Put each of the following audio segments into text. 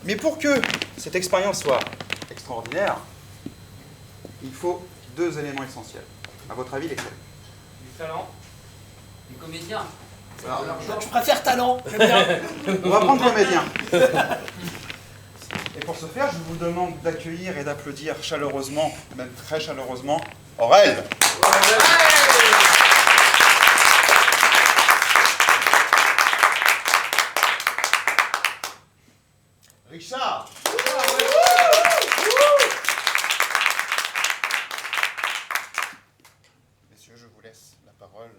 Mais pour que cette expérience soit extraordinaire, il faut 2 éléments essentiels. À votre avis, lesquels? Du talent, du comédien. Alors, Je préfère talent, j'aime bien. on va prendre comédien. Et pour ce faire, je vous demande d'accueillir et d'applaudir chaleureusement, même très chaleureusement, Aurel. Richard. Messieurs, je vous laisse la parole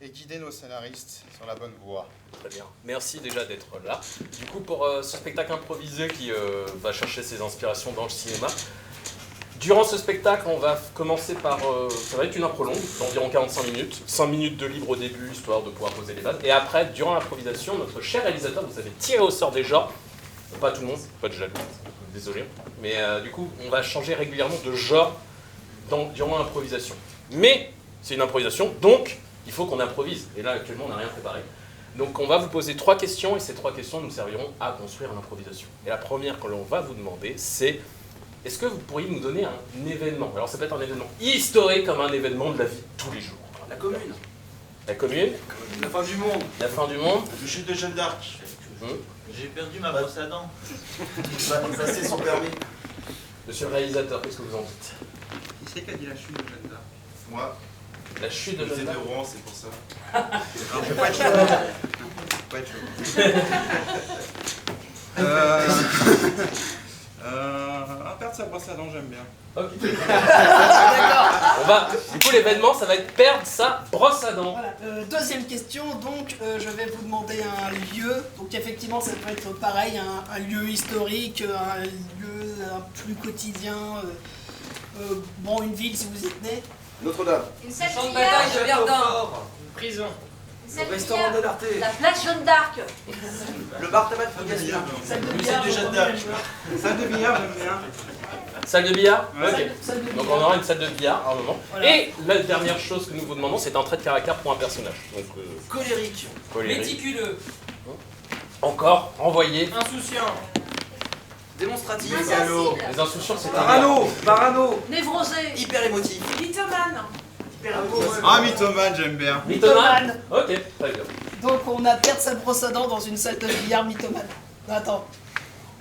et guider nos scénaristes sur la bonne voie. Très bien. Merci déjà d'être là. Du coup, pour ce spectacle improvisé qui va chercher ses inspirations dans le cinéma, durant ce spectacle, on va commencer par... ça va être une impro longue, d'environ 45 minutes. 5 minutes de libre au début, histoire de pouvoir poser les bases. Et après, durant l'improvisation, notre cher réalisateur, vous avez tiré au sort des genres. Pas tout le monde, pas de jaloux, désolé. Mais du coup, on va changer régulièrement de genre durant l'improvisation. Mais c'est une improvisation, donc il faut qu'on improvise. Et là, actuellement, on n'a rien préparé. Donc on va vous poser 3 questions, et ces 3 questions nous serviront à construire l'improvisation. Et la première que l'on va vous demander, c'est: est-ce que vous pourriez nous donner un événement? Alors ça peut être un événement historique comme un événement de la vie de tous les jours. La commune. La commune, La fin du monde. la fin du monde. Le chute de Jeanne d'Arc. J'ai perdu ma brosse à dents. Ça c'est son permis. Monsieur le réalisateur, qu'est-ce que vous en dites? Qui c'est qui a dit la chute de Jeanne d'Arc? Moi, La chute de je faisais Jeanne de d'Arc. Rouen, c'est pour ça. Alors, je vais pas être chaud. Je vais pas être chaud. Perdre sa brosse à dents, j'aime bien. Ok. On va, du coup, l'événement, ça va être perdre sa brosse à dents. Voilà. Deuxième question, donc je vais vous demander un lieu. Donc effectivement, ça peut être pareil, un lieu historique, un lieu plus quotidien. Bon, une ville si vous y tenez. Notre-Dame. Une salle Champ de de billard, bataille de une Verdun. Prison. salle Le de restaurant billard, de l'Arté. la place Jeanne d'Arc. Le bar tabac de Gaspard. Salle de Le billard. musée de Jeanne d'Arc. Salle de billard, j'aime bien. Salle de billard. Ouais. Ok. Salle de Donc billard. on aura une salle de billard à un moment. Voilà. Et la dernière chose que nous vous demandons, c'est un trait de caractère pour un personnage. Donc, Colérique. colérique. Méticuleux. Encore, envoyé. Insouciant. Démonstratif. Insensible. Les insouciants, c'est un Parano. Parano. Névrosé. Hyper émotif. Mythomane. Hyper amoureux. Ah, mythomane, j'aime bien. mythomane. Ok, très bien. Donc on a perdre sa brosse à dents dans une salle de billard mythomane. Attends.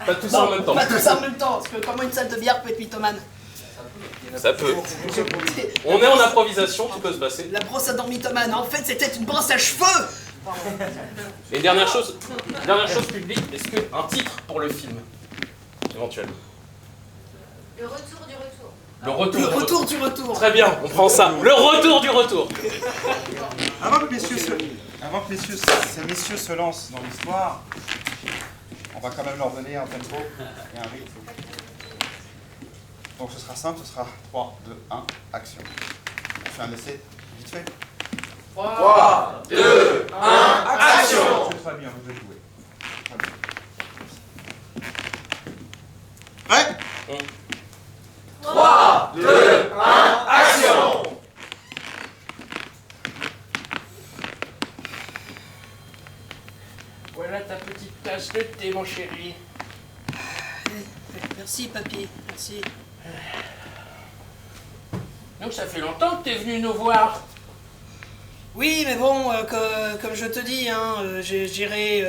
Pas tout ça en même temps. Pas tout ça en même temps, parce que comment une salle de billard peut être mythomane? Ça peut. On est en improvisation, tout peut se passer. La brosse à dents mythomane, en fait c'était une brosse à cheveux. Et dernière chose publique, est-ce qu'un titre pour le film éventuellement? Le retour du retour. Le retour. Le du retour du retour. Très bien, on prend ça. Le retour du retour. Avant que ces messieurs se lancent dans l'histoire, on va quand même leur donner un tempo et un rythme. Donc ce sera simple, ce sera 3, 2, 1, action. On fait un essai vite fait. 3, 2, 1, action. C'est très bien, vous devez jouer. Très bien. Prêt? 3, 2, 1, action. Voilà ta petite tasse de thé, mon chéri. Merci papy, merci. Donc ça fait longtemps que t'es venu nous voir. Oui, mais bon, comme je te dis, hein, j'ai géré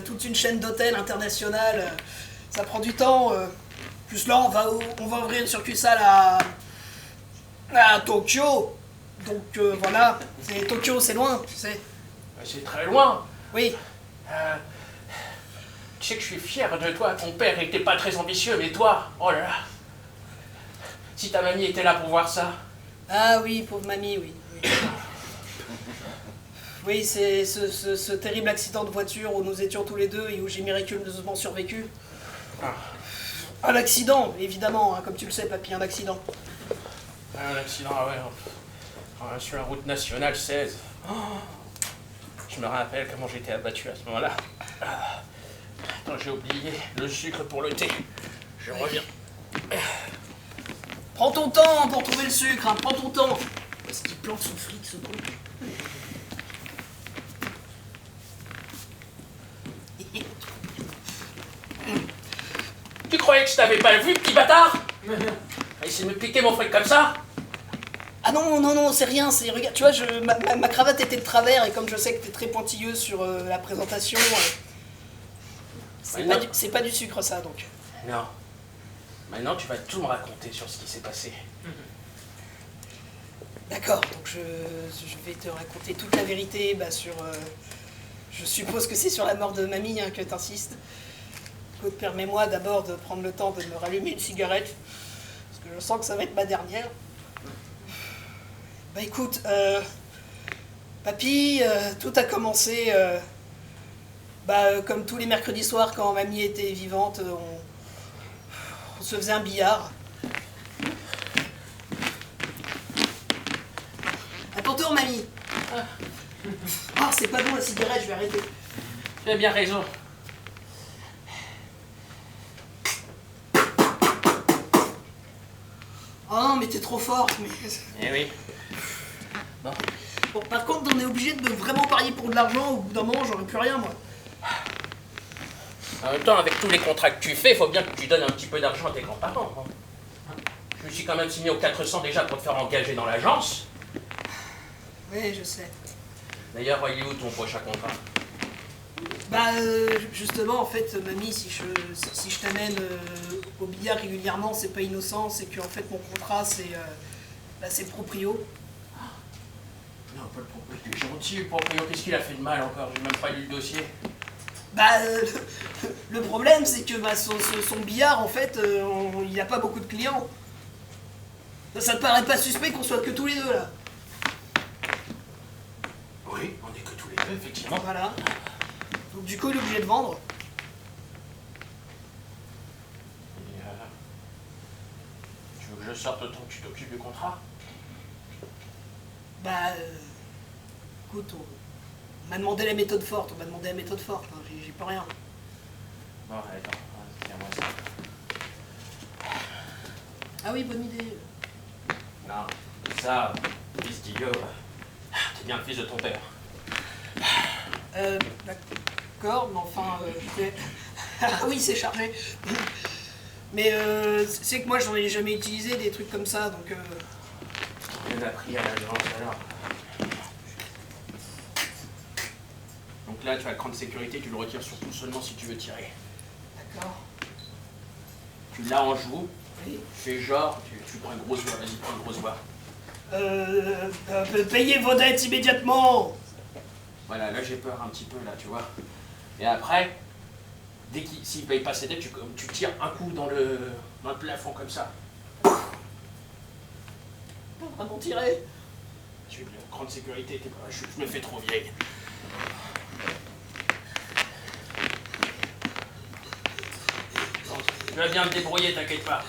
toute une chaîne d'hôtels internationales. Ça prend du temps. Plus là, on va ouvrir une succursale à Tokyo. Donc voilà, Tokyo, c'est loin, tu sais. C'est très loin. Oui. Tu sais que je suis fier de toi. Ton père était pas très ambitieux, mais toi, oh là là. Si ta mamie était là pour voir ça. Ah oui, pauvre mamie, oui. Oui, c'est ce terrible accident de voiture où nous étions tous les deux et où j'ai miraculeusement survécu. Un accident, évidemment, hein, comme tu le sais, papy, un accident. Un accident, ah ouais. Sur la route nationale 16. Oh, je me rappelle comment j'étais abattu à ce moment-là. Attends, j'ai oublié le sucre pour le thé. Je reviens. Prends ton temps pour trouver le sucre, hein, prends ton temps. Est-ce qu'il plante son fric, ce con? croyais que je t'avais pas vu, petit bâtard? Essaye de me piquer mon fric comme ça? Ah non, non, non, c'est rien, c'est... Regarde, tu vois, ma cravate était de travers, et comme je sais que t'es très pointilleuse sur la présentation, c'est pas du sucre, ça, donc. Non. Maintenant, tu vas tout me raconter sur ce qui s'est passé. D'accord, donc je vais te raconter toute la vérité sur... je suppose que c'est sur la mort de mamie que t'insistes. Écoute, permets-moi d'abord de prendre le temps de me rallumer une cigarette, parce que je sens que ça va être ma dernière. Bah écoute, papy, tout a commencé, comme tous les mercredis soirs quand mamie était vivante, on se faisait un billard. À ton tour, mamie. Ah, c'est pas bon la cigarette, je vais arrêter. Tu as bien raison. Oh non, mais t'es trop forte, mais... Eh oui. Bon, par contre, on est obligé de vraiment parier pour de l'argent, au bout d'un moment, j'aurais plus rien, moi. En même temps, avec tous les contrats que tu fais, il faut bien que tu donnes un petit peu d'argent à tes grands-parents. Hein. Je me suis quand même signé au 400 déjà pour te faire engager dans l'agence. Oui, je sais. D'ailleurs, il est où ton prochain contrat? Justement, en fait, mamie, si je t'amène au billard régulièrement, c'est pas innocent, c'est que en fait, mon contrat, c'est le proprio. Non, pas le proprio, t'es gentil, le proprio, qu'est-ce qu'il a fait de mal encore? J'ai même pas lu le dossier. Le problème, c'est que son billard, en fait, il n'y a pas beaucoup de clients. Ça te paraît pas suspect qu'on soit que tous les deux, là? Oui, on est que tous les deux, effectivement. Voilà. Donc du coup, il est obligé de vendre. Et, tu veux que je sorte autant que tu t'occupes du contrat? Écoute, on m'a demandé la méthode forte, hein, j'ai pas rien. Bon, attends, tiens-moi ça. Ah oui, bonne idée. Non, ça, fils d'idiot, t'es bien le fils de ton père. D'accord, mais enfin, ah oui, c'est chargé. Mais c'est que moi, j'en ai jamais utilisé des trucs comme ça, donc... On a pris à l'agence alors. Donc là, tu as le cran de sécurité, tu le retires surtout seulement si tu veux tirer. D'accord. Tu l'as en joue, Oui. fais genre, tu prends une grosse voix, vas-y, prends une grosse voix. Payez vos dettes immédiatement. Voilà, là j'ai peur un petit peu, là, tu vois. Et après, s'il paye pas ses dettes, tu tires un coup dans le plafond comme ça. Pas vraiment tiré. Tu le cran de sécurité, je me fais trop vieille. Bon, tu vas bien te débrouiller, t'inquiète pas.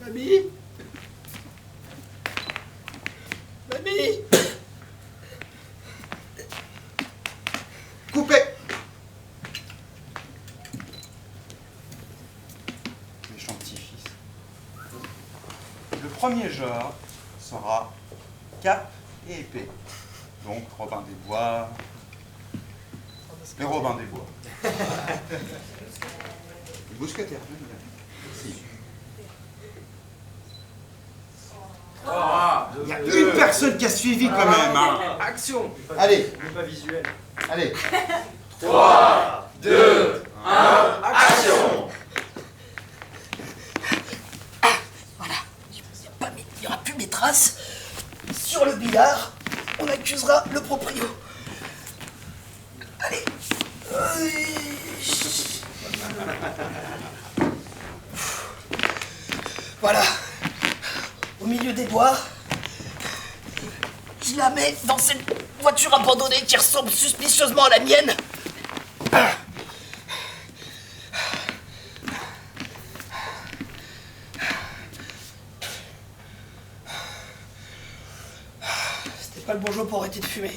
Mamie? Mamie? Coupé. Méchant petit-fils. Le premier genre sera cap et épée. Donc Robin des Bois. Les Robins des Bois. Les mousquetaires. Si. Il y a une personne qui a suivi quand même. Hein. Action. Allez, Pas visuel. allez. 3, 2, 1, action! Voilà. Il n'y aura plus mes traces. Sur le billard, on accusera le proprio. Allez. Voilà. Au milieu des bois, je la mets dans cette voiture abandonnée qui ressemble suspicieusement à la mienne. C'était pas le bon jour pour arrêter de fumer.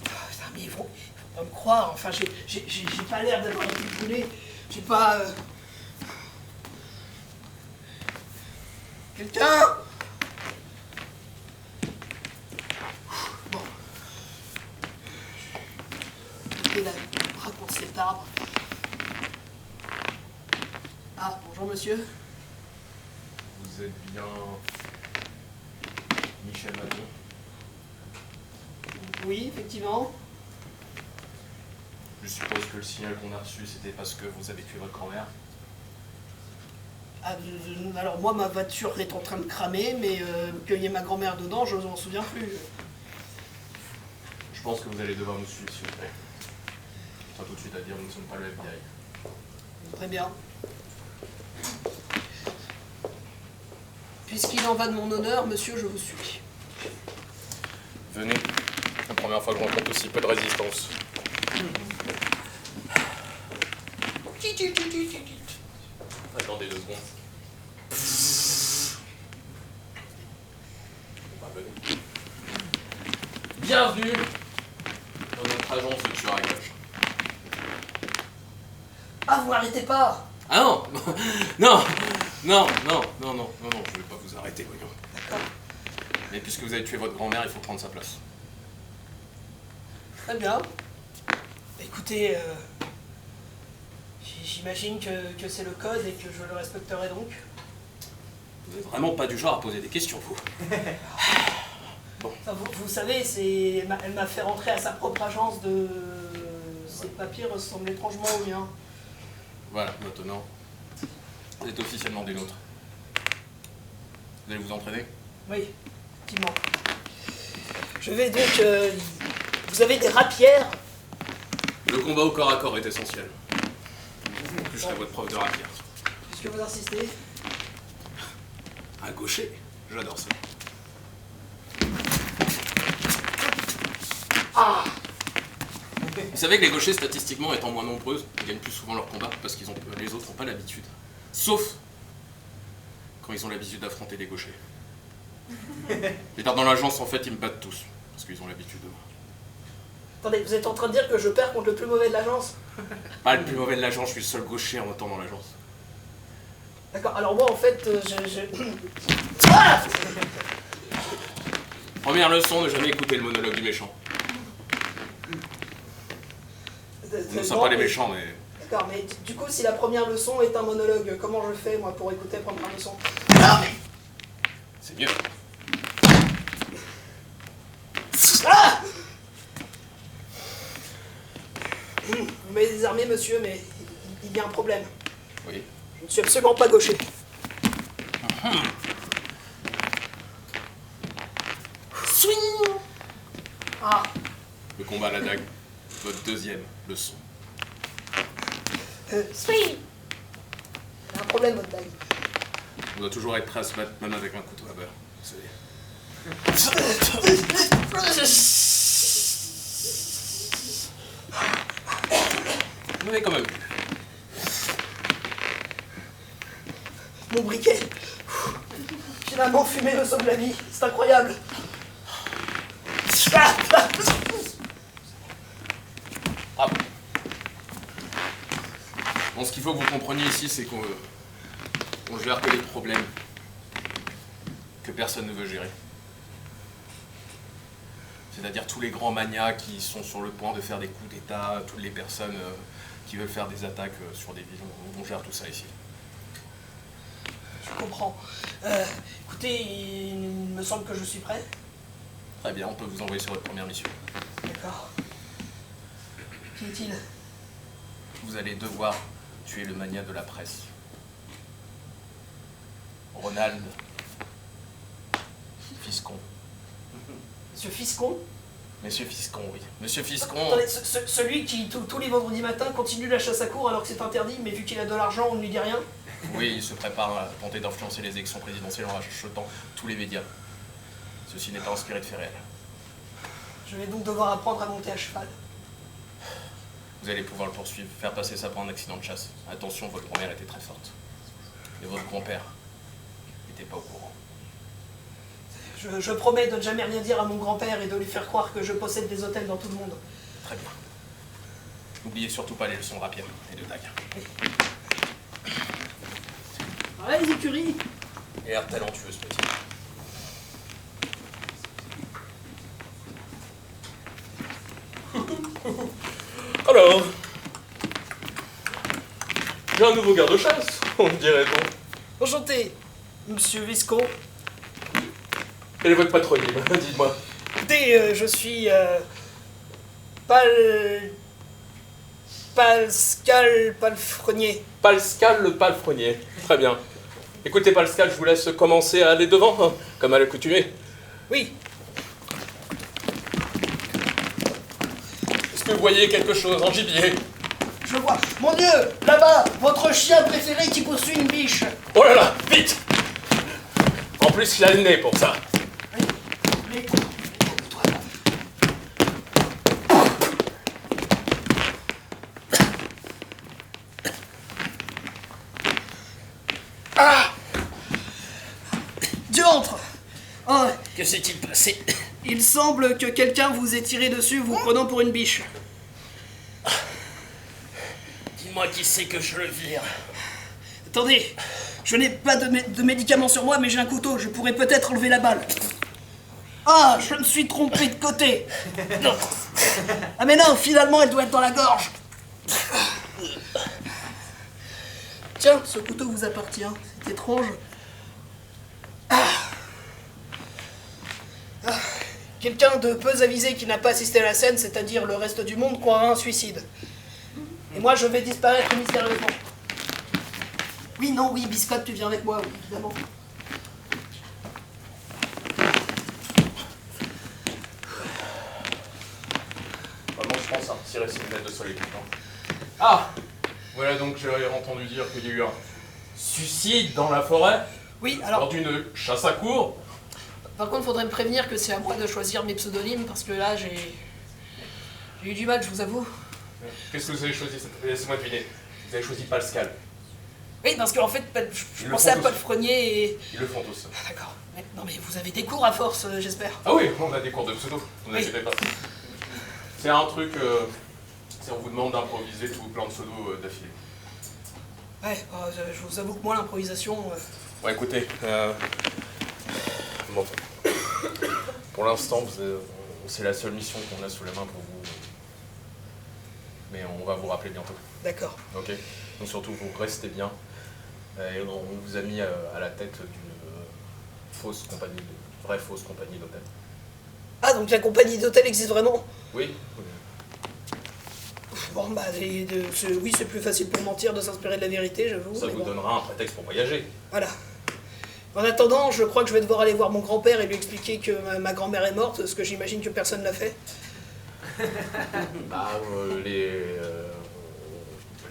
Putain, mais ils vont pas me croire, enfin j'ai pas l'air d'avoir été brûlé. J'ai pas... Quelqu'un? Bon. Et la raconte cet arbre. Ah, bonjour monsieur. Vous êtes bien Michel Maton? Oui, effectivement. Je suppose que le signal qu'on a reçu, c'était parce que vous avez tué votre grand-mère. Ah, alors moi, ma voiture est en train de cramer, mais qu'il y ait ma grand-mère dedans, je m'en souviens plus. Je pense que vous allez devoir nous suivre, s'il vous plaît. Je tiens tout de suite à dire, nous ne sommes pas le FBI. Très bien. Puisqu'il en va de mon honneur, monsieur, je vous suis. Venez. La première fois que je rencontre aussi peu de résistance. Attendez 2 secondes. Bah, venez. Bienvenue dans notre agence de tueur à gages. Ah, vous arrêtez pas! Ah non non, je vais pas vous arrêter, voyons. D'accord. Mais puisque vous avez tué votre grand-mère, il faut prendre sa place. Très bien. Écoutez, j'imagine que c'est le code et que je le respecterai donc. Vous êtes vraiment pas du genre à poser des questions, vous. Enfin, vous savez, elle m'a fait rentrer à sa propre agence de... Ces papiers ressemblent étrangement aux miens. Voilà, maintenant, vous êtes officiellement des nôtres. Vous allez vous entraîner? Oui, effectivement. Je vais donc... vous avez des rapières? Le combat au corps à corps est essentiel. Je serai votre prof de rapière. Puisque vous insistez. Un gaucher, j'adore ça. Ah! Vous savez que les gauchers, statistiquement, étant moins nombreuses, gagnent plus souvent leur combat parce que les autres n'ont pas l'habitude. Sauf quand ils ont l'habitude d'affronter des gauchers. Et dans l'agence, en fait, ils me battent tous parce qu'ils ont l'habitude de moi. Attendez, vous êtes en train de dire que je perds contre le plus mauvais de l'agence? Pas le plus mauvais de l'agence, je suis le seul gaucher en même temps dans l'agence. D'accord, alors moi en fait, Ah! Première leçon, ne jamais écouter le monologue du méchant. Nous ne sommes pas les méchants, mais... D'accord, mais du coup, si la première leçon est un monologue, comment je fais moi pour écouter la première leçon? C'est mieux. Ah! Vous m'avez désarmé, monsieur, mais il y a un problème. Oui. Je ne suis absolument pas gaucher. Swing! Ah, Le combat à la dague. Votre deuxième leçon. swing! Il y a un problème, votre dague. On doit toujours être prêt à se battre, même avec un couteau à beurre. Vous savez. Vous m'avez quand même vu. Mon briquet. Finalement, fumer me sauve la vie. C'est incroyable. Ah bon. Bon, ce qu'il faut que vous compreniez ici, c'est qu'on gère que les problèmes que personne ne veut gérer. C'est-à-dire tous les grands manias qui sont sur le point de faire des coups d'État, toutes les personnes qui veulent faire des attaques sur des villes. On gère tout ça ici. Je comprends. Écoutez, il me semble que je suis prêt. Très bien, on peut vous envoyer sur votre première mission. D'accord. Qui est-il? Vous allez devoir tuer le mania de la presse. Ronald Fiscon. Monsieur Fiscon? Monsieur Fiscon, oui. Monsieur Fiscon... Attendez, celui qui, tous les vendredis matins, continue la chasse à courre alors que c'est interdit, mais vu qu'il a de l'argent, on ne lui dit rien? Oui, il se prépare à tenter d'influencer les élections présidentielles en rachetant tous les médias. Ceci n'est pas inspiré de faits réels. Je vais donc devoir apprendre à monter à cheval. Vous allez pouvoir le poursuivre, faire passer ça pour un accident de chasse. Attention, votre grand-mère était très forte. Et votre grand-père n'était pas au courant. Je promets de ne jamais rien dire à mon grand-père et de lui faire croire que je possède des hôtels dans tout le monde. Très bien. N'oubliez surtout pas les leçons de rapier et de dague. Ouais, les écuries. Et l'air talentueux, ce petit. Alors, j'ai un nouveau garde-chasse, on dirait-on. Enchanté, monsieur Visco. Quel est votre patronyme? Dites-moi. Écoutez, je suis Pascal Palefrenier. Pascal le palefrenier. Très bien. Écoutez, Pascal, je vous laisse commencer à aller devant, hein, comme à l'accoutumée. Oui, Est-ce que vous voyez quelque chose en gibier? je vois. Mon Dieu, là-bas, votre chien préféré qui poursuit une biche. Oh là là, vite! En plus, il a le nez pour ça. Mais- Ah! Diantre! Ah, que s'est-il passé? Il semble que quelqu'un vous ait tiré dessus vous prenant pour une biche. Dis-moi qui c'est que je le vire. Attendez, je n'ai pas de médicaments sur moi, mais j'ai un couteau, je pourrais peut-être enlever la balle. Ah, je me suis trompé de côté. Non. Ah mais non, finalement elle doit être dans la gorge. Tiens, ce couteau vous appartient, c'est étrange. Quelqu'un de peu avisé qui n'a pas assisté à la scène, c'est-à-dire le reste du monde, croira un suicide. Et moi, je vais disparaître mystérieusement. Oui, non, oui, Biscotte, tu viens avec moi, oui, évidemment. Vraiment, je pense à retirer ces lunettes de soleil tout le temps. Ah! Voilà, donc j'ai entendu dire qu'il y a eu un suicide dans la forêt Oui, lors alors, d'une chasse à courre. par contre, faudrait me prévenir que c'est à moi de choisir mes pseudonymes, parce que là, j'ai eu du mal, je vous avoue. Qu'est-ce que vous avez choisi? Laissez-moi deviner. Vous avez choisi Pascal. Oui, parce qu'en fait, je Ils le pensais à font Paul tous. Frenier et... Ils le font tous. Ah, d'accord. Ouais, non mais vous avez des cours à force, j'espère. Ah oui, on a des cours de pseudo, vous Oui. inquiétez pas. C'est un truc, si on vous demande d'improviser tout plein de pseudos d'affilée. Ouais, je vous avoue que moi, l'improvisation... Bon, écoutez, bon, pour l'instant, c'est la seule mission qu'on a sous la main pour vous. Mais on va vous rappeler bientôt, D'accord. ok? Donc surtout, vous restez bien. Et on vous a mis à la tête d'une vraie fausse compagnie d'hôtel. Ah, donc la compagnie d'hôtel existe vraiment? Oui? Bon, bah, oui, c'est plus facile pour mentir de s'inspirer de la vérité, j'avoue. Ça mais vous bon. donnera un prétexte pour voyager. Voilà. En attendant, je crois que je vais devoir aller voir mon grand-père et lui expliquer que ma grand-mère est morte, ce que j'imagine que personne n'a fait. Bah,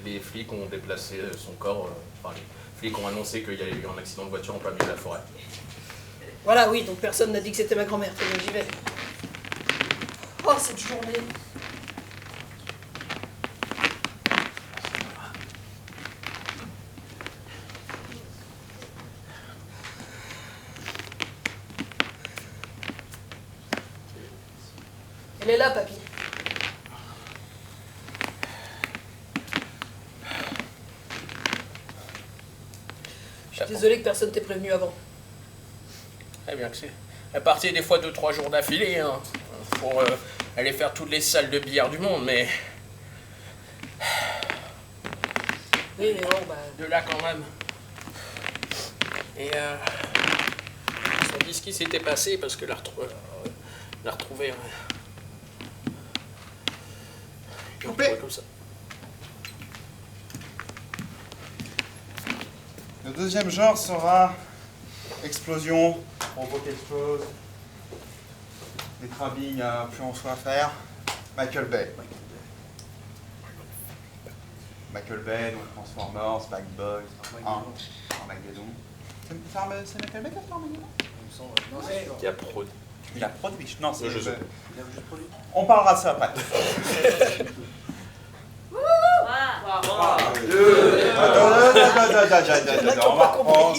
les flics ont déplacé son corps, enfin les flics ont annoncé qu'il y avait eu un accident de voiture en plein milieu de la forêt. Voilà, oui, donc personne n'a dit que c'était ma grand-mère, très bien, j'y vais. Oh, cette journée. Elle est là, papy. Je suis désolé que personne t'ait prévenu avant. Très bien que c'est. À partir des fois 2-3 jours d'affilée, hein, pour aller faire toutes les salles de billard du monde, mais Oui, mais bon, bah... de là quand même. Et ça dit ce qui s'était passé parce que la retrouver. Coupé. Comme ça. Le deuxième genre sera explosion, provoque quelque chose, des trabings plus en soi à faire. Michael Bay. Michael Bay, donc Transformers, Bad Boys, Armageddon. C'est Michael Bay qui a fait Armageddon? Qui a produit. Il a produit. Non, c'est Le jeu. On parlera de ça après. 3, 2, On va reprendre.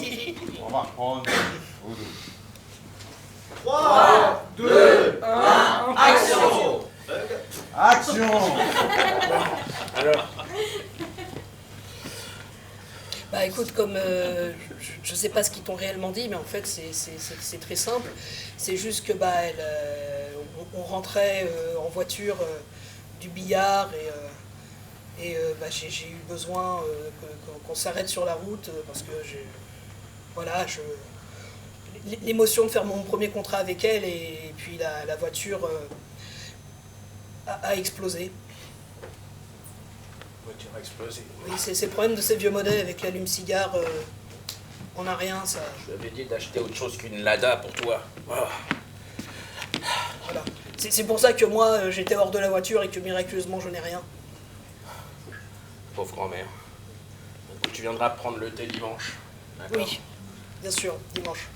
On va reprendre. 3, 2, 1, action. Action! Alors, Bah écoute, comme je sais pas ce qu'ils t'ont réellement dit, mais en fait c'est très simple. C'est juste que bah on rentrait en voiture du billard et bah, j'ai eu besoin qu'on s'arrête sur la route parce que voilà, l'émotion de faire mon premier contrat avec elle et puis la voiture a explosé. la voiture a explosé. Oui, c'est le problème de ces vieux modèles avec l'allume-cigare. On n'a rien, ça. Je lui avais dit d'acheter autre chose qu'une Lada pour toi. Ah. Voilà. C'est pour ça que moi, j'étais hors de la voiture et que miraculeusement, je n'ai rien. Pauvre grand-mère. Écoute, tu viendras prendre le thé dimanche. D'accord? Oui, bien sûr, dimanche.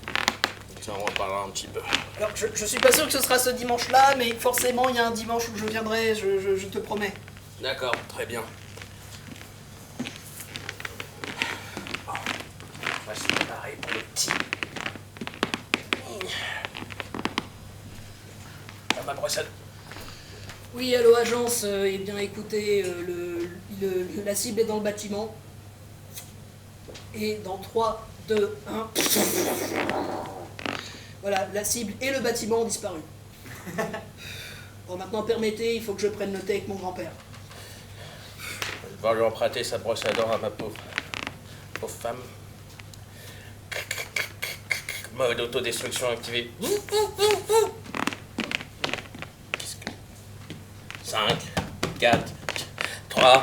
Ça, on en parlera un petit peu. Alors, je suis pas sûr que ce sera ce dimanche-là, mais forcément, il y a un dimanche où je viendrai, je te promets. D'accord, très bien. Bon, on va se préparer pour le petit. Ah, ma brosse à... Oui, allô, agence. Eh bien, écoutez, la cible est dans le bâtiment. Et dans 3, 2, 1... Voilà, la cible et le bâtiment ont disparu. Bon, maintenant, permettez, il faut que je prenne le thé avec mon grand-père. Je vais devoir lui emprunter sa brosse à dents à ma pauvre femme. Mode autodestruction activé. 5, 4, 3,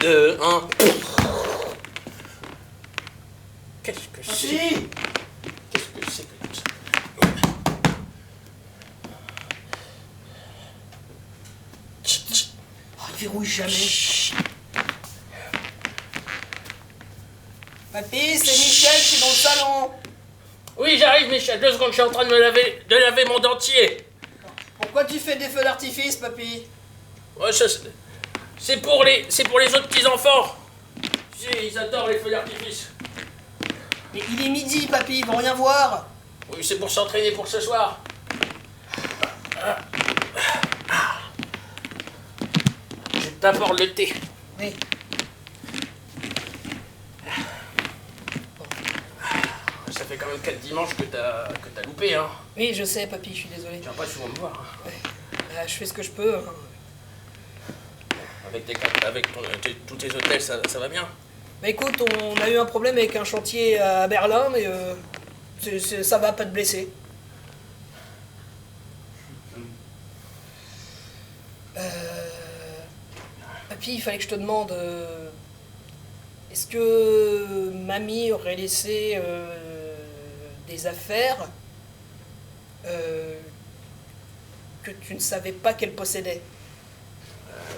2, 1. Qu'est-ce que c'est? Qu'est-ce que c'est que tout ça? Oh, il verrouille jamais. Papy, c'est Michel, je suis dans le salon. Oui, j'arrive, Michel. 2 secondes, je suis en train de laver mon dentier. Pourquoi tu fais des feux d'artifice, papy? Ouais, c'est pour les autres petits-enfants. Ils adorent les feux d'artifice. Mais il est midi, papy, ils vont rien voir. Oui, c'est pour s'entraîner pour ce soir. Je t'apporte le thé. Oui. Ça fait quand même 4 dimanches que t'as loupé, hein. Oui, je sais, papy, je suis désolé. Tu viens pas souvent me voir. Hein. Je fais ce que je peux. Hein. Avec tous tes hôtels, ça va bien. Bah écoute, on a eu un problème avec un chantier à Berlin, mais ça va, pas de blessés. Papy, il fallait que je te demande, est-ce que mamie aurait laissé des affaires que tu ne savais pas qu'elle possédait?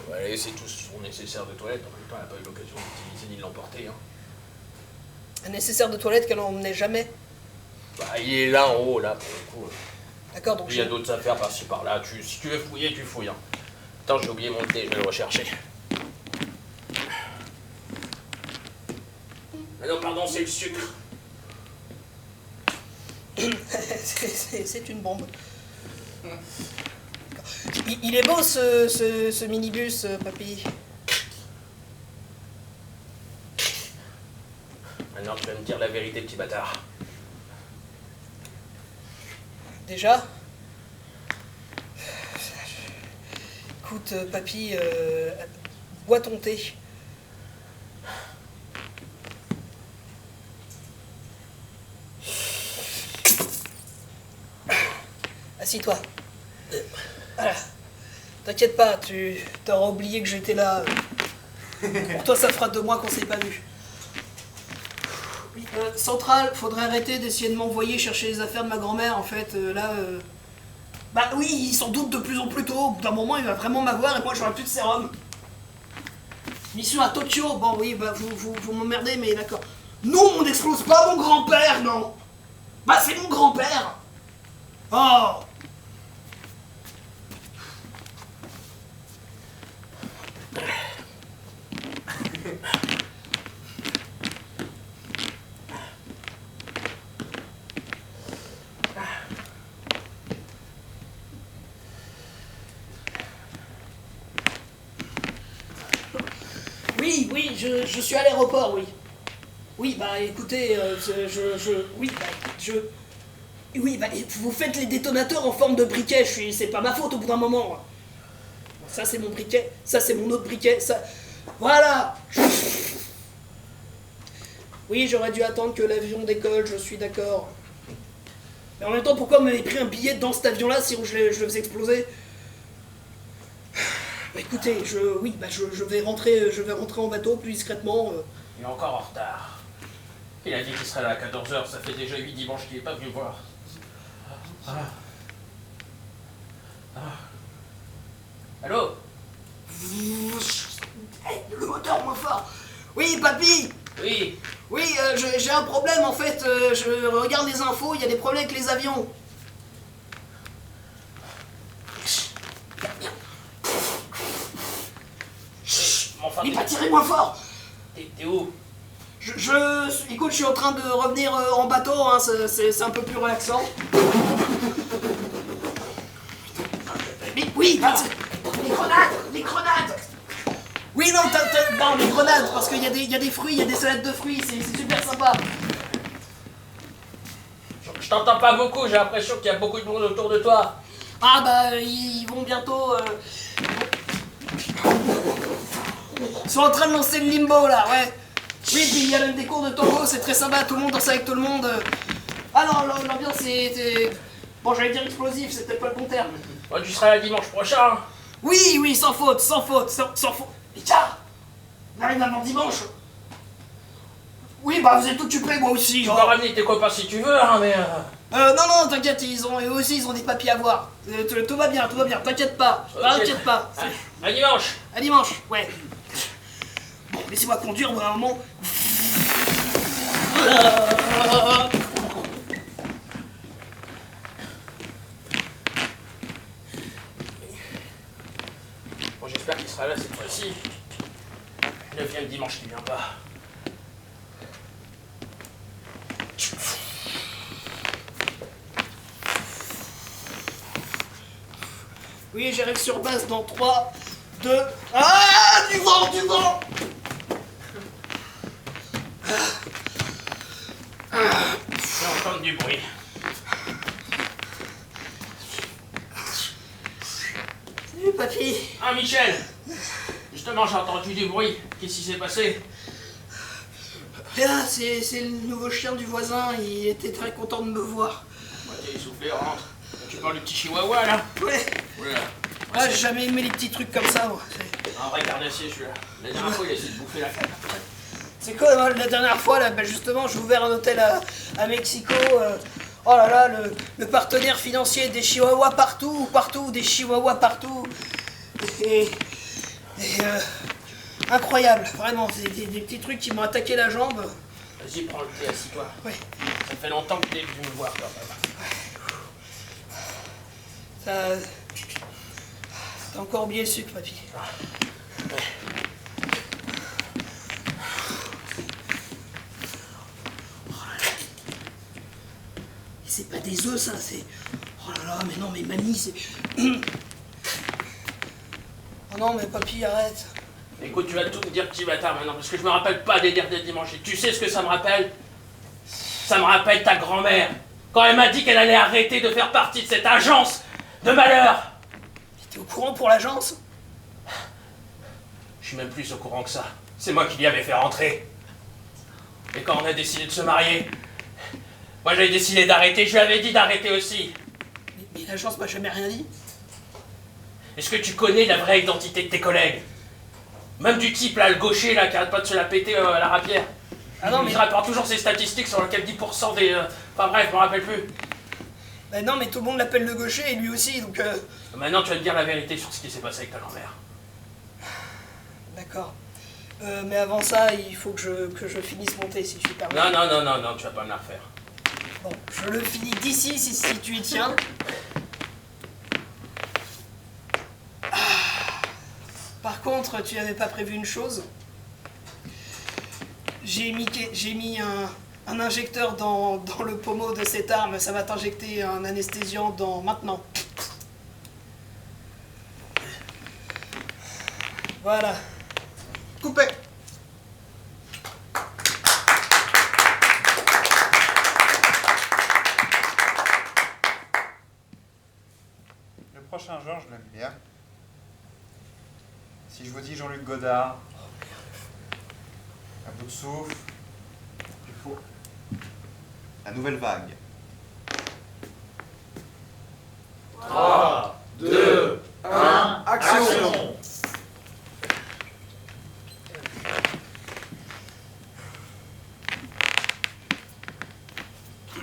Ouais, c'est tout son nécessaire de toilette. En même temps, elle n'a pas eu l'occasion d'utiliser ni de l'emporter. Hein. Un nécessaire de toilette qu'elle n'emmenait jamais? Bah, il est là en haut, là, pour le coup. D'accord, donc Il y a d'autres affaires par-ci par-là. Si tu veux fouiller, tu fouilles. Hein. Attends, j'ai oublié mon thé, je vais le rechercher. Ah non, pardon, c'est le sucre. c'est une bombe. Il est beau ce minibus, papy. Maintenant, tu vas me dire la vérité, petit bâtard. Déjà? Écoute, papy, bois ton thé. Assis-toi. Voilà. T'inquiète pas, tu t'auras oublié que j'étais là. Pour toi, ça fera 2 mois qu'on s'est pas vu. Central, faudrait arrêter d'essayer de m'envoyer chercher les affaires de ma grand-mère, en fait. Bah oui, il s'en doute de plus en plus tôt. Au bout d'un moment, il va vraiment m'avoir et moi, j'aurai plus de sérum. Mission à Tokyo. Bon, oui, bah vous m'emmerdez, mais d'accord. Non, on n'explose pas mon grand-père, non. Bah, c'est mon grand-père. Oh. oui, je suis à l'aéroport, oui. Oui, bah écoutez, oui, bah vous faites les détonateurs en forme de briquet, c'est pas ma faute au bout d'un moment. Bon, ça c'est mon briquet, ça c'est mon autre briquet, ça... Voilà. Oui, j'aurais dû attendre que l'avion décolle, je suis d'accord. Mais en même temps, pourquoi vous m'avez pris un billet dans cet avion-là si je le faisais exploser? Bah écoutez, je vais rentrer en bateau plus discrètement. Il est encore en retard. Il a dit qu'il serait là à 14h, ça fait déjà 8 dimanches qu'il n'est pas venu voir. Allô? Le moteur moins fort. Oui, papy. Oui. Oui, j'ai un problème en fait. Je regarde les infos, il y a des problèmes avec les avions. Enfin, Il va tirer moins fort. t'es où? Écoute, je suis en train de revenir en bateau, hein, c'est un peu plus relaxant. Mais oui, les grenades. Oui, non, non, les grenades, parce qu'il y a des fruits, il y a des salades de fruits, c'est super sympa. Je t'entends pas beaucoup, j'ai l'impression qu'il y a beaucoup de monde autour de toi. Ah bah, ils vont bientôt... Ils sont en train de lancer le limbo, là, ouais. Oui, puis il y a même des cours de tango, c'est très sympa, tout le monde danse avec tout le monde. Ah non, l'ambiance est... Bon, j'allais dire explosif, c'est peut-être pas le bon terme. Moi, tu seras là dimanche prochain. Oui, sans faute. Et tiens, on arrive avant dimanche. Oui, bah vous êtes occupés, moi aussi. Tu vas ramener tes copains si tu veux, hein, mais... Non, t'inquiète, eux aussi, ils ont des papiers à voir. Tout va bien, t'inquiète pas. T'inquiète pas. À dimanche. À dimanche, ouais. Bon, laissez-moi conduire, moi, à un moment. Bon, j'espère qu'il sera là cette fois-ci. 9e dimanche qui vient pas. Oui, j'arrive sur base dans 3, 2... Ah, du vent. J'entends du bruit. Salut, papy. Ah, Michel! Justement, j'ai entendu du bruit. Qu'est-ce qui s'est passé? Là, c'est le nouveau chien du voisin, il était très content de me voir. Moi, t'es essoufflé, rentre. Tu parles du petit chihuahua, là? Ouais. Voilà. Ah, j'ai jamais aimé les petits trucs comme ça, moi. Un vrai carnassier, celui-là. La dernière fois, il a essayé de bouffer la canne. C'est quoi, la dernière fois, là, justement, j'ai ouvert un hôtel à Mexico. Oh là là, le partenaire financier des chihuahuas partout, des chihuahuas partout. Et incroyable, vraiment, c'est des petits trucs qui m'ont attaqué la jambe. Vas-y, prends le thé, assis-toi. Ouais. Ça fait longtemps que t'es venu me voir, quand même. T'as encore oublié le sucre, papy. Ouais. C'est pas des œufs, ça, c'est... Oh là là, mais non, mais mamie, c'est... Oh non, mais papy, arrête. Écoute, tu vas tout me dire, petit bâtard, maintenant, parce que je me rappelle pas des derniers dimanches. Et tu sais ce que ça me rappelle? Ça me rappelle ta grand-mère, quand elle m'a dit qu'elle allait arrêter de faire partie de cette agence de malheur. T'es au courant pour l'agence? Je suis même plus au courant que ça. C'est moi qui l'y avais fait rentrer. Et quand on a décidé de se marier, moi j'avais décidé d'arrêter, je lui avais dit d'arrêter aussi. Mais l'agence m'a jamais rien dit. Est-ce que tu connais la vraie identité de tes collègues? Même du type là, le gaucher là, qui arrête pas de se la péter à la rapière. Ah non, mais... Il rapporte toujours ces statistiques sur lesquelles 10% des... Enfin bref, je me rappelle plus. Bah non, mais tout le monde l'appelle le gaucher, et lui aussi, donc... Maintenant tu vas me dire la vérité sur ce qui s'est passé avec ta grand-mère. D'accord. Mais avant ça, il faut que je finisse mon thé, si tu permets. Non, tu vas pas me la refaire. Bon, je le finis d'ici, si tu y tiens. Par contre, tu n'avais pas prévu une chose. J'ai mis un injecteur dans le pommeau de cette arme. Ça va t'injecter un anesthésiant maintenant. Voilà. Coupé. la lumière. Si je vous dis Jean-Luc Godard, à bout de souffle, il faut la nouvelle vague. 3, 2, 1, action.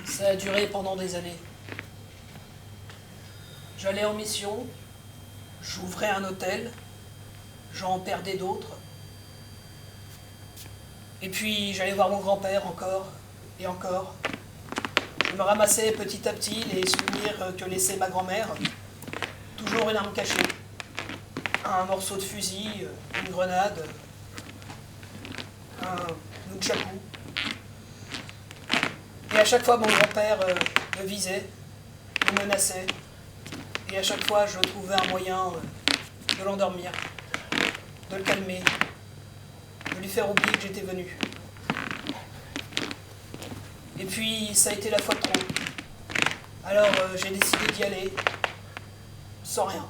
Ça a duré pendant des années. J'allais en mission, j'ouvrais un hôtel, j'en perdais d'autres. Et puis j'allais voir mon grand-père encore et encore. Je me ramassais petit à petit les souvenirs que laissait ma grand-mère. Toujours une arme cachée. Un morceau de fusil, une grenade, un nunchaku. Et à chaque fois, mon grand-père me visait, me menaçait. Et à chaque fois, je trouvais un moyen de l'endormir, de le calmer, de lui faire oublier que j'étais venu. Et puis, ça a été la fois de trop. Alors, j'ai décidé d'y aller, sans rien.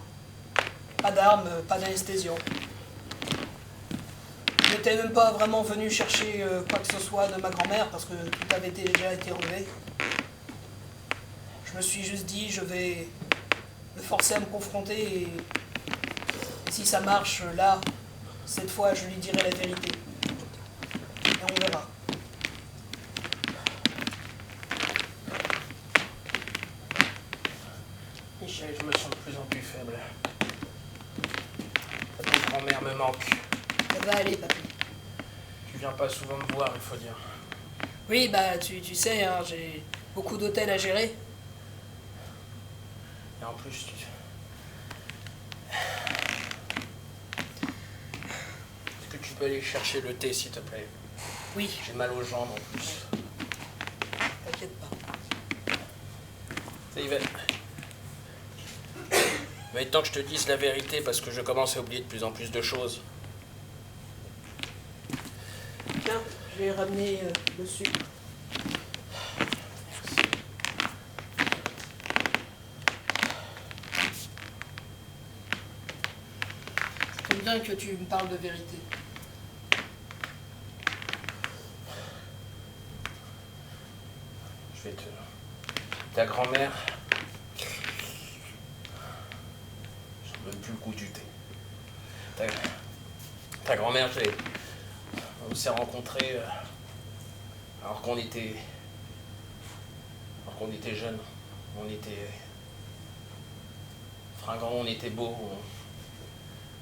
Pas d'armes, pas d'anesthésion. Je n'étais même pas vraiment venu chercher quoi que ce soit de ma grand-mère, parce que tout avait déjà été enlevé. Je me suis juste dit, je vais me forcer à me confronter, et si ça marche, là, cette fois, je lui dirai la vérité. Et on verra. Michel, je me sens de plus en plus faible. Ta grand-mère me manque. Ça va aller, papy. Tu viens pas souvent me voir, il faut dire. Oui, bah, tu sais, hein, j'ai beaucoup d'hôtels à gérer. Et en plus, est-ce que tu peux aller chercher le thé, s'il te plaît? Oui, J'ai mal aux jambes, en plus. t'inquiète pas. Ça y va. Il va être temps que je te dise la vérité, parce que je commence à oublier de plus en plus de choses. Tiens, je vais ramener le sucre. C'est bien que tu me parles de vérité. Je vais te... Ta grand-mère... J'en veux plus le goût du thé. Ta grand-mère, on s'est rencontrés alors qu'on était jeunes. On était fringants, on était beaux.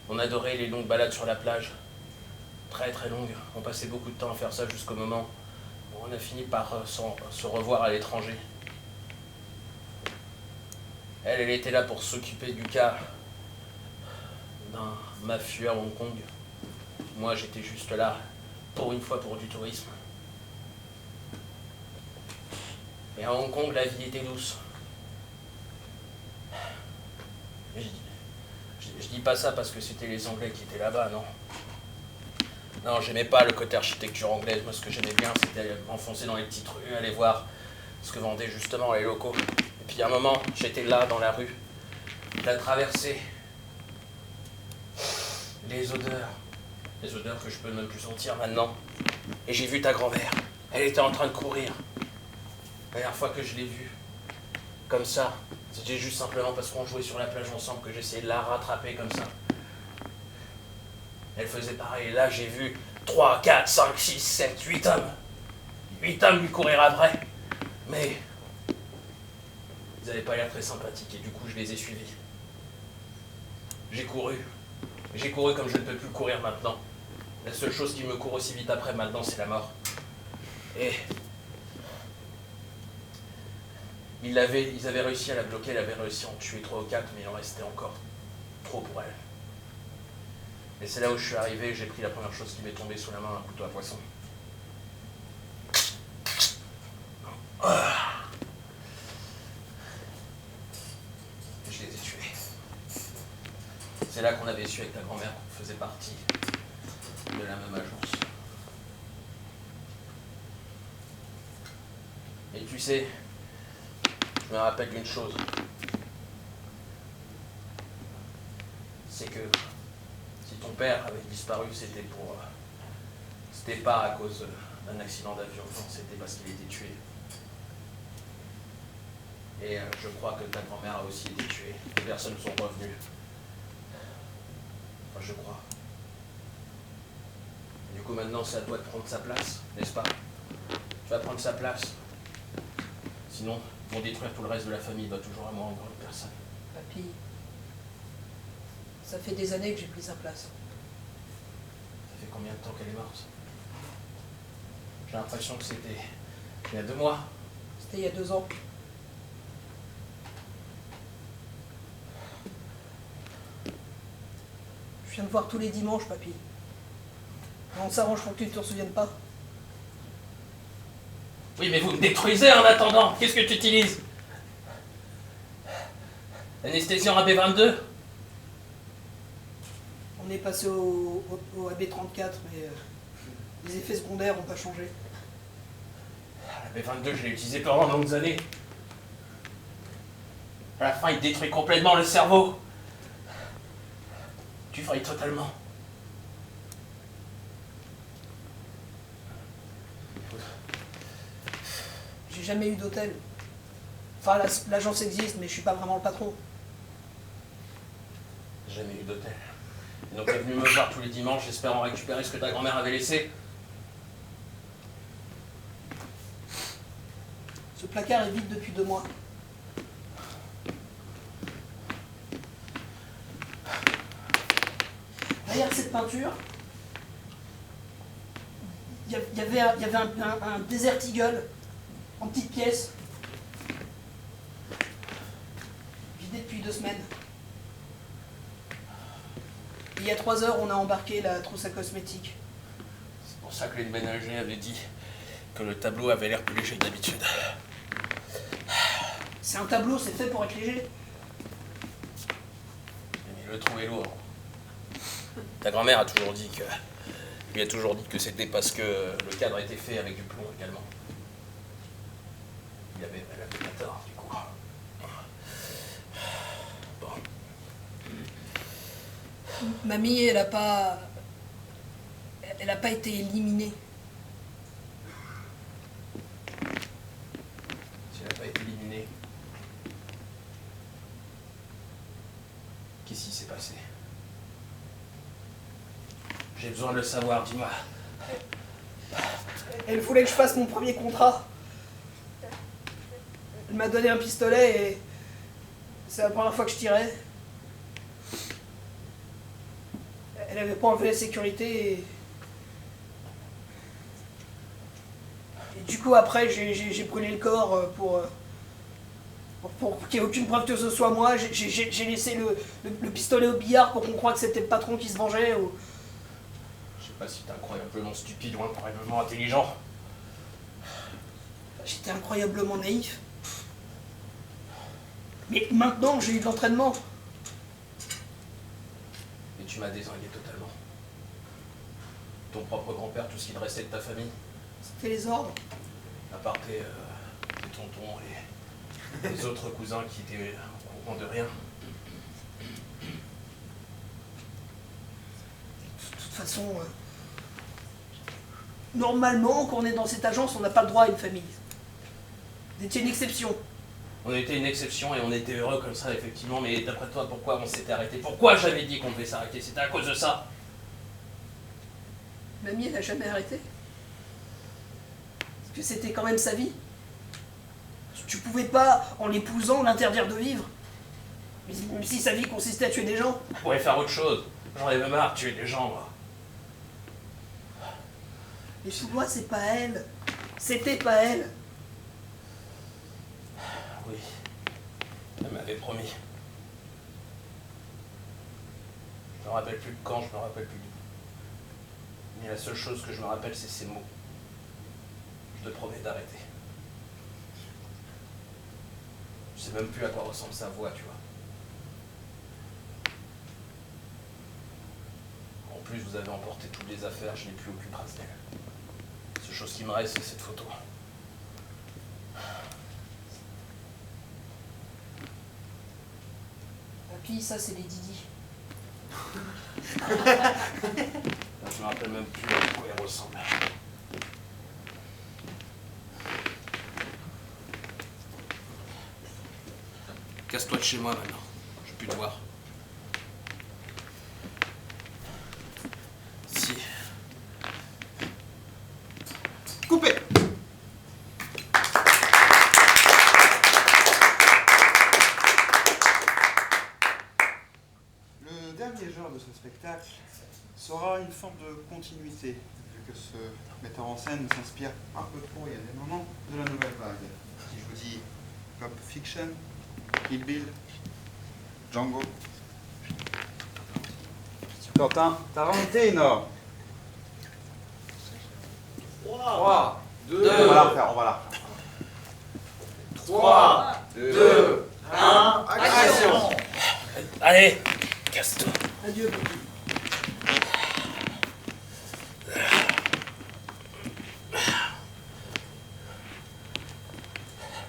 On adorait les longues balades sur la plage. Très très longues. On passait beaucoup de temps à faire ça jusqu'au moment où on a fini par se revoir à l'étranger. Elle était là pour s'occuper du cas d'un mafieux à Hong Kong. Moi, j'étais juste là, pour une fois, pour du tourisme. Et à Hong Kong, la vie était douce. Je dis pas ça parce que c'était les Anglais qui étaient là-bas, non. Non, j'aimais pas le côté architecture anglaise. Moi, ce que j'aimais bien, c'était m'enfoncer dans les petites rues, aller voir ce que vendaient justement les locaux. Et puis, à un moment, j'étais là, dans la rue, la traversée. Les odeurs que je peux même plus sentir maintenant. Et j'ai vu ta grand-mère. Elle était en train de courir. La dernière fois que je l'ai vue, comme ça, c'était juste simplement parce qu'on jouait sur la plage ensemble que j'essayais de la rattraper comme ça. Elle faisait pareil. Et là, j'ai vu 3, 4, 5, 6, 7, 8 hommes. 8 hommes lui courir après. Mais ils n'avaient pas l'air très sympathiques et du coup, je les ai suivis. J'ai couru. J'ai couru comme je ne peux plus courir maintenant. La seule chose qui me court aussi vite après maintenant, c'est la mort. Et ils avaient réussi à la bloquer, elle avait réussi à en tuer 3 ou 4, mais il en restait encore trop pour elle. Et c'est là où je suis arrivé, j'ai pris la première chose qui m'est tombée sous la main, un couteau à poisson. Je les ai tués. C'est là qu'on avait su avec ta grand-mère qu'on faisait partie de la même agence. Et tu sais, je me rappelle d'une chose. c'est que si ton père avait disparu, c'était pas à cause d'un accident d'avion, non, c'était parce qu'il était tué. Et je crois que ta grand-mère a aussi été tuée. Les personnes sont revenues. Enfin, je crois. Du coup, maintenant, c'est à toi de prendre sa place, n'est-ce pas? Tu vas prendre sa place. Sinon, ils vont détruire tout le reste de la famille. Il doit toujours à moi encore une personne. Papy, ça fait des années que j'ai pris sa place. Ça fait combien de temps qu'elle est morte? J'ai l'impression que c'était il y a 2 mois. C'était il y a 2 ans. Je viens de voir tous les dimanches, papy. On s'arrange pour que tu ne te souviennes pas. Oui, mais vous me détruisez en attendant. Qu'est-ce que tu utilises? Anesthésiant AB22? On est passé au AB34, mais les effets secondaires n'ont pas changé. AB22, je l'ai utilisé pendant de longues années. À la fin, il détruit complètement le cerveau. Tu failles totalement. J'ai jamais eu d'hôtel. Enfin, l'agence existe, mais je suis pas vraiment le patron. Jamais eu d'hôtel. Et donc, elle est venue me voir tous les dimanches, espérant récupérer ce que ta grand-mère avait laissé. Ce placard est vide depuis 2 mois. Derrière cette peinture, il y avait un Desert Eagle en petites pièces, vidé depuis 2 semaines. Et il y a 3 heures, on a embarqué la trousse à cosmétiques. C'est pour ça que les ménagers avaient dit que le tableau avait l'air plus léger que d'habitude. C'est un tableau, c'est fait pour être léger. Mais le trou est lourd. Ta grand-mère a toujours dit que... lui a toujours dit que c'était parce que le cadre était fait avec du plomb également. Elle avait pas tort, du coup. Bon. Mamie, elle a pas été éliminée. Si elle n'a pas été éliminée, qu'est-ce qui s'est passé? J'ai besoin de le savoir, dis-moi. Elle voulait que je fasse mon premier contrat. Elle m'a donné un pistolet et c'est la première fois que je tirais. Elle avait pas enlevé la sécurité et du coup après j'ai brûlé le corps pour qu'il n'y ait aucune preuve que ce soit moi. J'ai laissé le pistolet au billard pour qu'on croie que c'était le patron qui se vengeait. Je sais pas si t'es incroyablement stupide ou incroyablement intelligent. J'étais incroyablement naïf. Mais maintenant j'ai eu de l'entraînement. Et tu m'as dézingué totalement. Ton propre grand-père, tout ce qu'il restait de ta famille, C'était les ordres. à part tes tontons et les autres cousins qui étaient au courant de rien. De toute façon, normalement, quand on est dans cette agence, on n'a pas le droit à une famille. C'était une exception. On était une exception et on était heureux comme ça, effectivement, mais d'après toi, pourquoi on s'était arrêté? Pourquoi j'avais dit qu'on devait s'arrêter? C'était à cause de ça. Mamie, elle n'a jamais arrêté. Parce que c'était quand même sa vie. Tu pouvais pas, en l'épousant, l'interdire de vivre. Même si sa vie consistait à tuer des gens. Je pourrais faire autre chose. J'en avais marre de tuer des gens, moi. Mais sous moi, c'est pas elle. C'était pas elle. Oui. Elle m'avait promis. Je me rappelle plus de quand, je me rappelle plus d'où. Mais la seule chose que je me rappelle, c'est ces mots. Je te promets d'arrêter. Je sais même plus à quoi ressemble sa voix, tu vois. En plus, vous avez emporté toutes les affaires, je n'ai plus aucune trace d'elle. La seule chose qui me reste, c'est cette photo. Papy, ça, c'est les Didi. Je me rappelle même plus à quoi elle ressemble. Casse-toi de chez moi maintenant. Je veux plus te voir. Si. Coupé. Le dernier genre de ce spectacle sera une forme de continuité, vu que ce metteur en scène s'inspire un peu trop, il y a des moments, de la nouvelle vague. Si je vous dis Pulp Fiction, Kill Bill, Django. Quentin, Tarantino. 3, 2, On va la refaire, on va la refaire. 3, 2, 1, action. Allez, casse-toi. Adieu.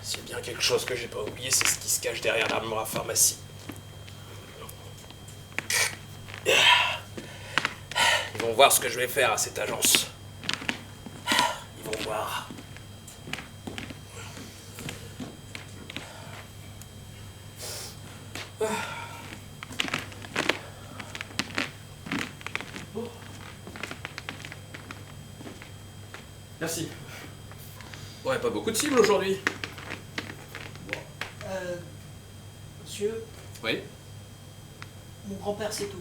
S'il y a bien quelque chose que j'ai pas oublié, c'est ce qui se cache derrière l'armoire à pharmacie. Ils vont voir ce que je vais faire à cette agence. Ils vont voir. Merci. Ouais, pas beaucoup de cibles aujourd'hui. Monsieur, Oui. mon grand-père, c'est tout.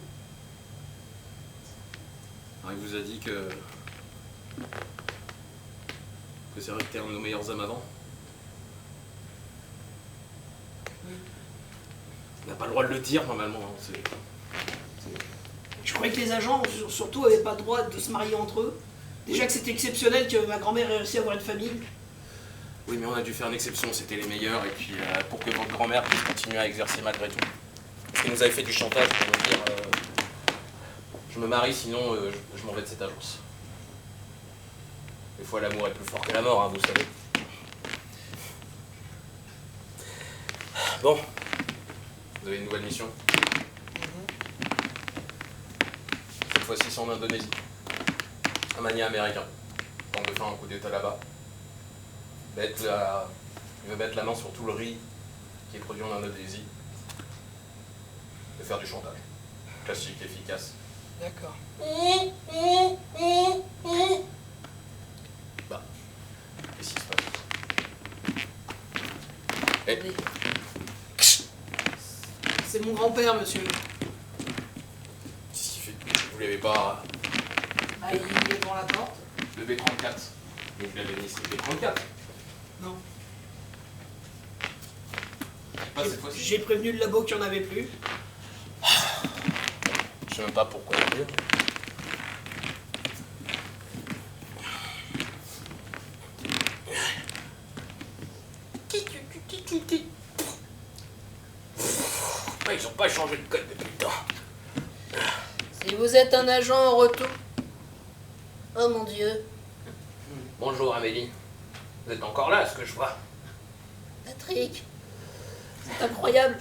Alors, il vous a dit que c'est vrai que t'es un de nos meilleurs hommes avant. On n'a pas le droit de le dire normalement. Hein. Je croyais que les agents, surtout, avaient pas le droit de se marier entre eux. Déjà que c'était exceptionnel que ma grand-mère ait réussi à avoir une famille. Oui, mais on a dû faire une exception, c'était les meilleurs, et puis pour que votre grand-mère puisse continuer à exercer malgré tout. Parce qu'ils nous avaient fait du chantage pour nous dire je me marie, sinon je m'en vais de cette agence. Des fois, l'amour est plus fort que la mort, hein, vous savez. Bon, vous avez une nouvelle mission. Cette fois-ci, c'est en Indonésie. Un mania américain. Tente de faire un coup d'état là-bas. Il veut mettre la main sur tout le riz qui est produit en Indonésie. Et faire du chantage. Classique, efficace. D'accord. Bah, qu'est-ce qui se passe? Eh, C'est mon grand-père, monsieur. qu'est-ce qu'il fait? Vous l'avez pas... Ah, il est devant la porte. Le B34. Mais vous l'avez mis, c'est le B34. Non. Pas cette fois-ci. J'ai prévenu le labo qu'il n'y en avait plus. Je sais même pas pourquoi le dire. Ouais, ils ont pas changé de code depuis le temps. Si vous êtes un agent en retour... Oh mon Dieu. Bonjour Amélie. Vous êtes encore là, à ce que je vois. Patrick, c'est incroyable.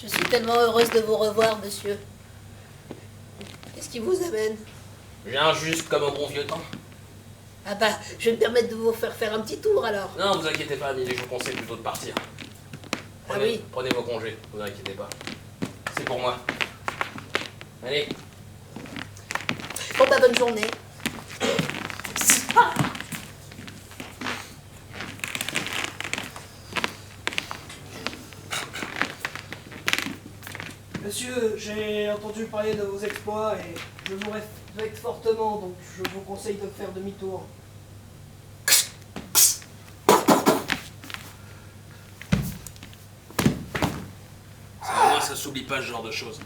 Je suis tellement heureuse de vous revoir, monsieur. Qu'est-ce qui vous amène? Je viens juste comme au bon vieux temps. Ah bah, je vais me permettre de vous faire un petit tour alors. Non, vous inquiétez pas, Amélie, je vous conseille plutôt de partir. Ah oui. Prenez vos congés, vous inquiétez pas. C'est pour moi. Allez. Bon bah, bonne journée. Monsieur, j'ai entendu parler de vos exploits et je vous respecte fortement, donc je vous conseille de faire demi-tour. Moi, ça s'oublie pas ce genre de choses.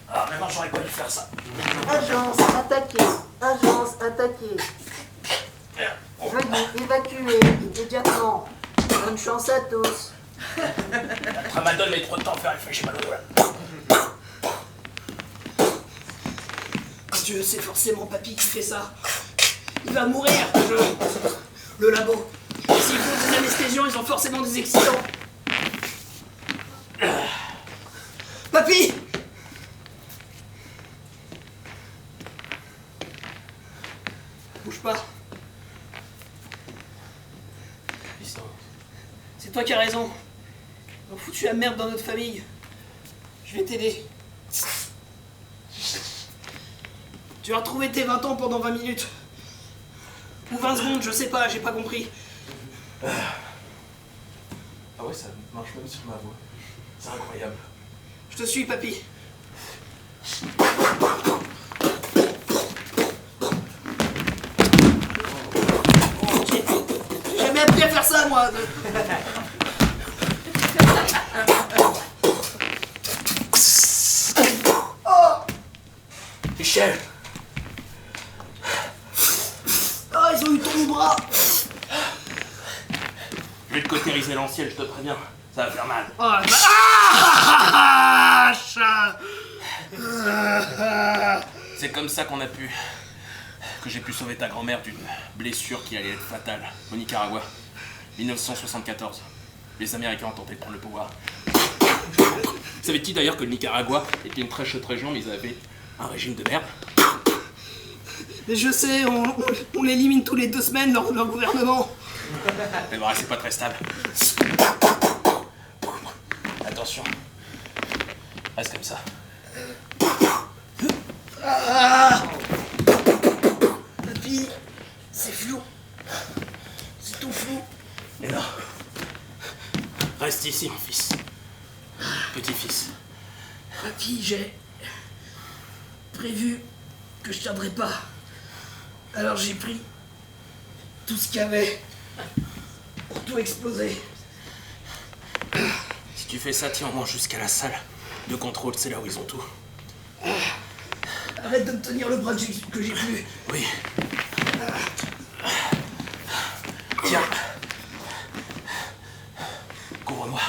Ah, maintenant j'aurais pas dû faire ça. Agence attaquée. Agence attaquée. Veuillez évacuer immédiatement. Bonne chance à tous. Tramadol met trop de temps à faire effet, j'ai mal au doigt. Dieu, c'est forcément papy qui fait ça. Il va mourir, le labo. S'il faut des anesthésies gens, ils ont forcément des excitants. Papy! Bouge pas. Fiston. C'est toi qui as raison. Ils ont foutu la merde dans notre famille. Je vais t'aider. Tu vas retrouver tes 20 ans pendant 20 minutes. Ou 20 secondes, je sais pas, j'ai pas compris. Ah ouais, ça marche même sur ma voix. C'est incroyable. Je te suis, papy. J'ai jamais appris à faire ça, moi. Michel! Ah, ils ont eu ton bras. Je vais te cautériser l'ancienne, je te préviens. Ça va faire mal. Ah, chat. C'est comme ça qu'on a pu... que j'ai pu sauver ta grand-mère d'une blessure qui allait être fatale au Nicaragua. 1974. Les Américains ont tenté de prendre le pouvoir. Savais-tu d'ailleurs que le Nicaragua était une très chaude région, mais ils avaient un régime de merde? Mais je sais, on l'élimine tous les 2 semaines, leur gouvernement. Mais bon, c'est pas très stable. Attention. Reste comme ça. Papy, c'est flou. C'est tout flou. Et non. Reste ici, mon fils. Petit-fils. Papy, j'ai prévu que je tiendrais pas. Alors j'ai pris tout ce qu'il y avait pour tout exploser. Si tu fais ça, tiens au moins jusqu'à la salle de contrôle, c'est là où ils ont tout. Arrête de me tenir le bras que j'ai plus. Oui. Tiens. Couvre-moi.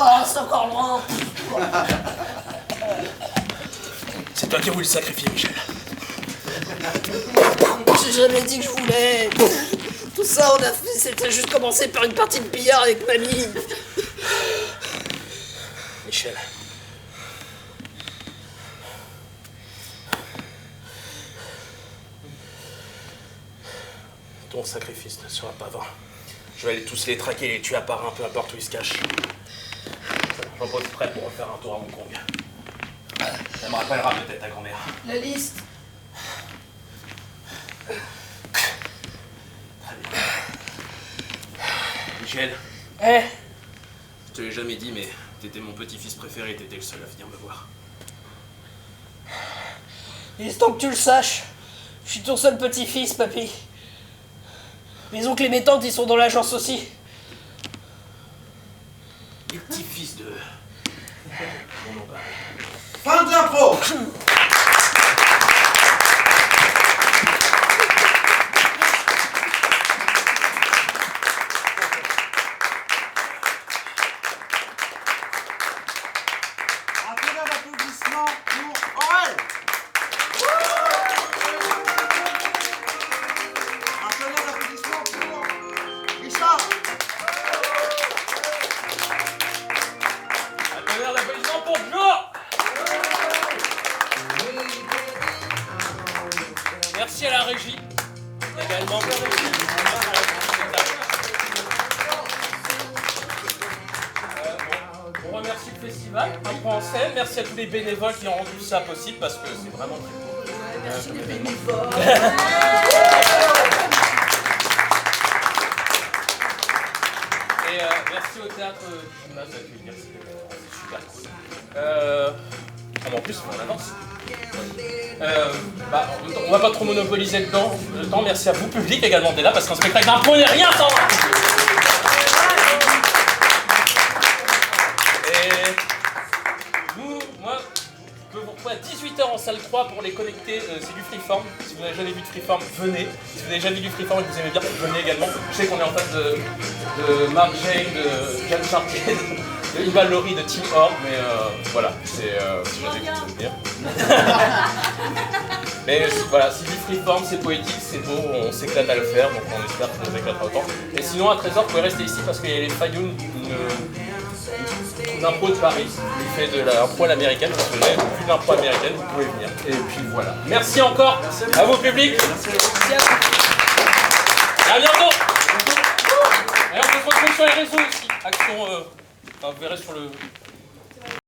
Oh, c'est encore loin. C'est toi qui as voulu le sacrifier, Michel. J'ai jamais dit que je voulais. Tout ça, on a fait, c'était juste commencer par une partie de billard avec mamie. Michel. Ton sacrifice ne sera pas vain. Je vais aller tous les traquer et les tuer à part un, peu importe où ils se cachent. J'en profiterai pour refaire un tour à Hong Kong. Ça me rappellera peut-être ta grand-mère. La liste. Très bien. Michel, Eh, je te l'ai jamais dit, mais t'étais mon petit-fils préféré, t'étais le seul à venir me voir. il est temps que tu le saches. Je suis ton seul petit-fils, papy. Mes oncles et mes tantes, ils sont dans l'agence aussi. Les petits-fils de... Mon nom pareil. Fin de l'impro. Un peu d'applaudissements pour Aurel. Un peu d'applaudissements pour Richard. Un tonnerre d'applaudissements pour Joe. Merci à la régie. Également. On remercie le festival, Impro en scène. Merci à tous les bénévoles qui ont rendu ça possible parce que c'est vraiment très cool. Merci les bénévoles. Et merci au théâtre qui m'a fait accueillir, c'est super cool. En plus, on avance. On va pas trop monopoliser le temps. Merci à vous, public également, d'être là, parce qu'un spectacle d'impro n'est rien sans. Et moi, je peux vous retrouver à 18h 13h en salle 3 pour les connecter, c'est du freeform. Si vous n'avez jamais vu de freeform, venez. Si vous avez déjà vu du freeform et que vous aimez bien, venez également. Je sais qu'on est en face de Mark Jane, de Jeanne Chartier, de Ivan Laurie, de Tim Orr, mais voilà, c'est si jamais vous voulez venir. Mais voilà, c'est du freeform, c'est poétique, c'est beau, on s'éclate à le faire, donc on espère que vous éclatera autant. Et sinon à 13h, vous pouvez rester ici parce qu'il y a les Fayoun, une impro de Paris, qui fait de l'impro à l'américaine, parce que vous n'avez plus d'impro américaine, vous pouvez venir. Et puis voilà. Merci encore à vous public. Merci à vous. Et à bientôt. Et on peut se retrouver sur les réseaux aussi. Action, vous verrez sur le